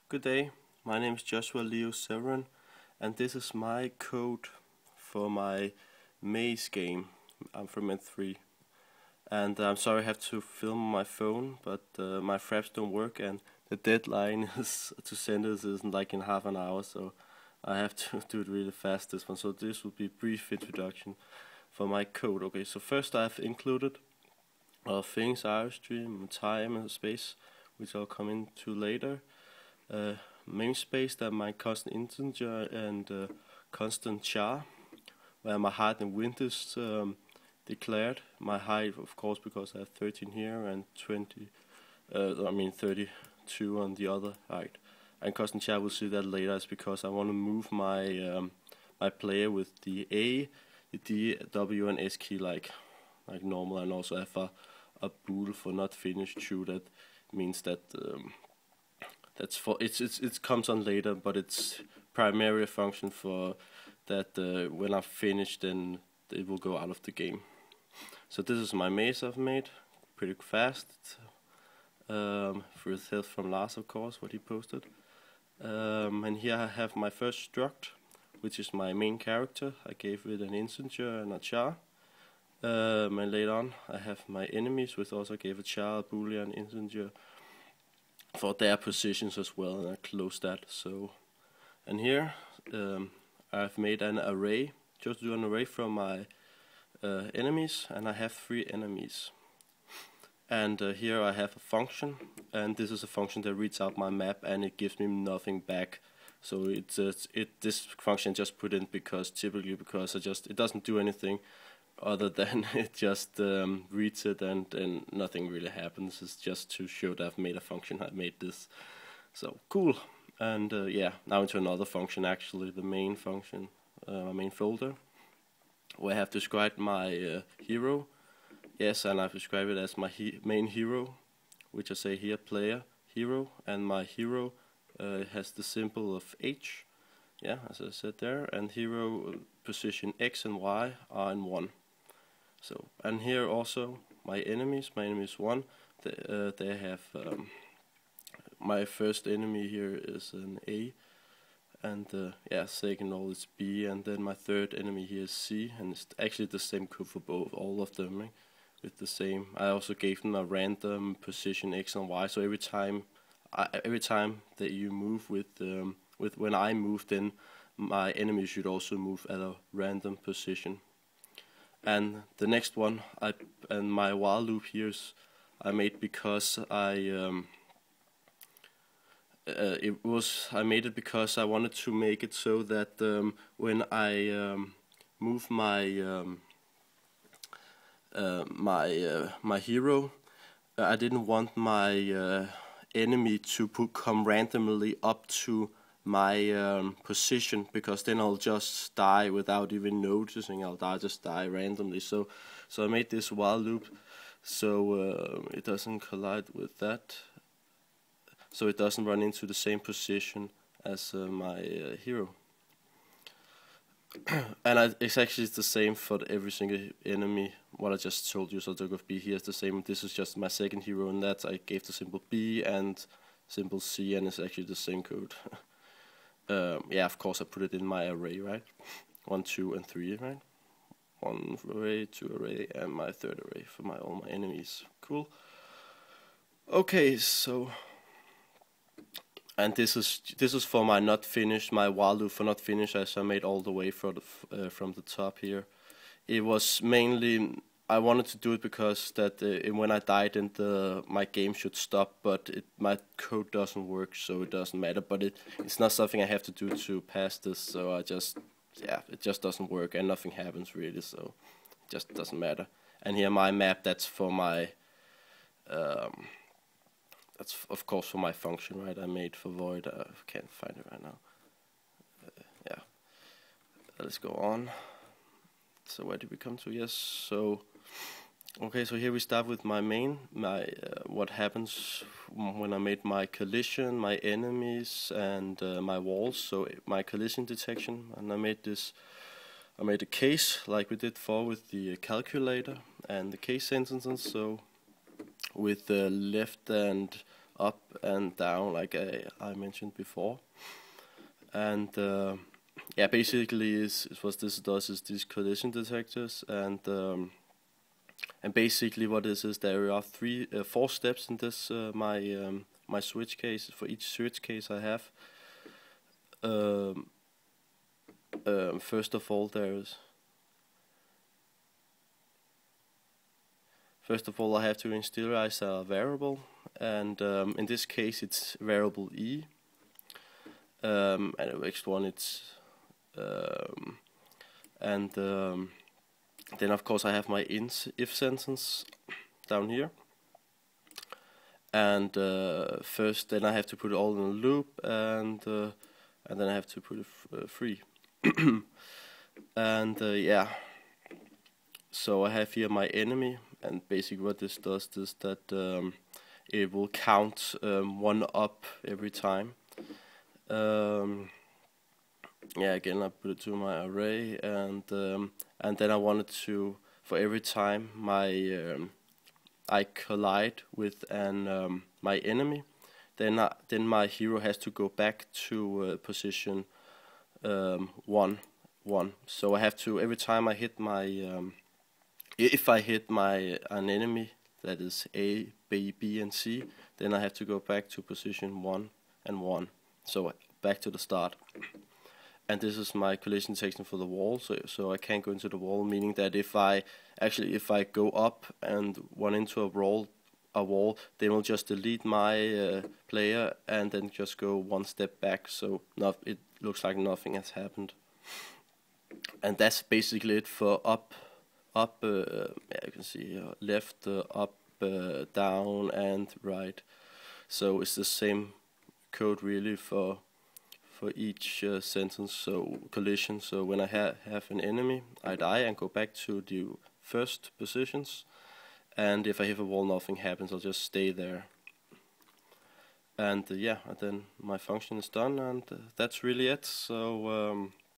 Good day, my name is Joshua Leo Severin, and this is my code for my Maze game. I'm from N3, and I'm sorry I have to film on my phone, but my fraps don't work, and the deadline is to send this is like in half an hour, so I have to do it really fast this one. So this will be a brief introduction for my code. Okay, so first I've included things, Airstream, time, and space, which I'll come into later. Namespace, that my constant integer and constant char, where my height and width is declared. My height, of course, because I have 13 here and 32 on the other height. And constant char, we'll see that later, is because I want to move my my player with the A, the D, W, and S key like normal, and also have a bool for not finished true. That means that that's for it comes on later, but it's primarily a function for that when I finish, then it will go out of the game. So this is my maze I've made pretty fast, with help from Lars, of course, what he posted. And here I have my first struct, which is my main character. I gave it an integer and a char. And later on I have my enemies, which also gave a char, a boolean, integer for their positions as well, and I close that. So, and here I've made an array, just do an array from my enemies, and I have 3 enemies. And here I have a function, and this is a function that reads out my map, and it gives me nothing back. So this function just put in because it doesn't do anything other than it just reads it, and nothing really happens. It's just to show that I've made a function. I made this, so cool. And yeah, now into another function, actually the main function, my main folder, where I have described my hero. Yes, and I've described it as my main hero, which I say here player hero, and my hero has the symbol of H. Yeah, as I said there, and hero position X and Y are in 1. So, and here also my enemies 1, they have my first enemy here is an A, and yeah, second all is B, and then my third enemy here is C, and it's actually the same code for all of them, right? With the same. I also gave them a random position X and Y, so every time that you move with when I move, then my enemy should also move at a random position. And the next one, and my while loop here is I made because I made it because I wanted to make it so that when I move my my hero, I didn't want my enemy to come randomly up to my position, because then I'll just die without even noticing. I'll just die randomly. So I made this while loop so it doesn't collide with that, so it doesn't run into the same position as my hero. And it's actually the same for every single enemy. What I just told you, so the of B here is the same. This is just my second hero, and that I gave the symbol B and symbol C, and it's actually the same code. Yeah, of course I put it in my array, right? 1, 2, and 3, right? 1 array, 2 array, and my third array for all my enemies. Cool. Okay, so, and this is for my not finished, my while loop for not finished, as I made all the way from the top here. It was mainly I wanted to do it because that when I died, then my game should stop, but my code doesn't work, so it doesn't matter. But it's not something I have to do to pass this, so it just doesn't work, and nothing happens really, so it just doesn't matter. And here my map, that's for my that's of course for my function, right? I made for void. I can't find it right now. Yeah, let's go on. So where did we come to? Yes, so okay, so here we start with my main, what happens when I made my collision, my enemies, and my walls. So my collision detection, and I made a case like we did before with the calculator and the case sentences. So with the left and up and down, like I mentioned before. And yeah, basically, is what this does is these collision detectors, and basically what this is, there are four steps in this my switch case. For each switch case I have, first of all, I have to initialize a variable, and in this case it's variable e, and the next one it's then of course I have my if sentence down here, and first then I have to put it all in a loop, and then I have to put it free. And yeah, so I have here my enemy, and basically what this does is that it will count one up every time. Yeah, again I put it to my array, and then I wanted to, for every time I collide with my enemy, then my hero has to go back to position 1, 1. So I have to, every time I hit my if I hit an enemy that is A, B, and C, then I have to go back to position 1 and 1. So back to the start. And this is my collision detection for the wall, so I can't go into the wall, meaning that if I go up and run into a wall, then will just delete my player and then just go one step back, so it looks like nothing has happened. And that's basically it for up. Yeah, you can see left, up, down, and right. So it's the same code really for each sentence. So collision. So when I have an enemy, I die and go back to the first positions. And if I hit a wall, nothing happens. I'll just stay there. And yeah, and then my function is done, and that's really it. So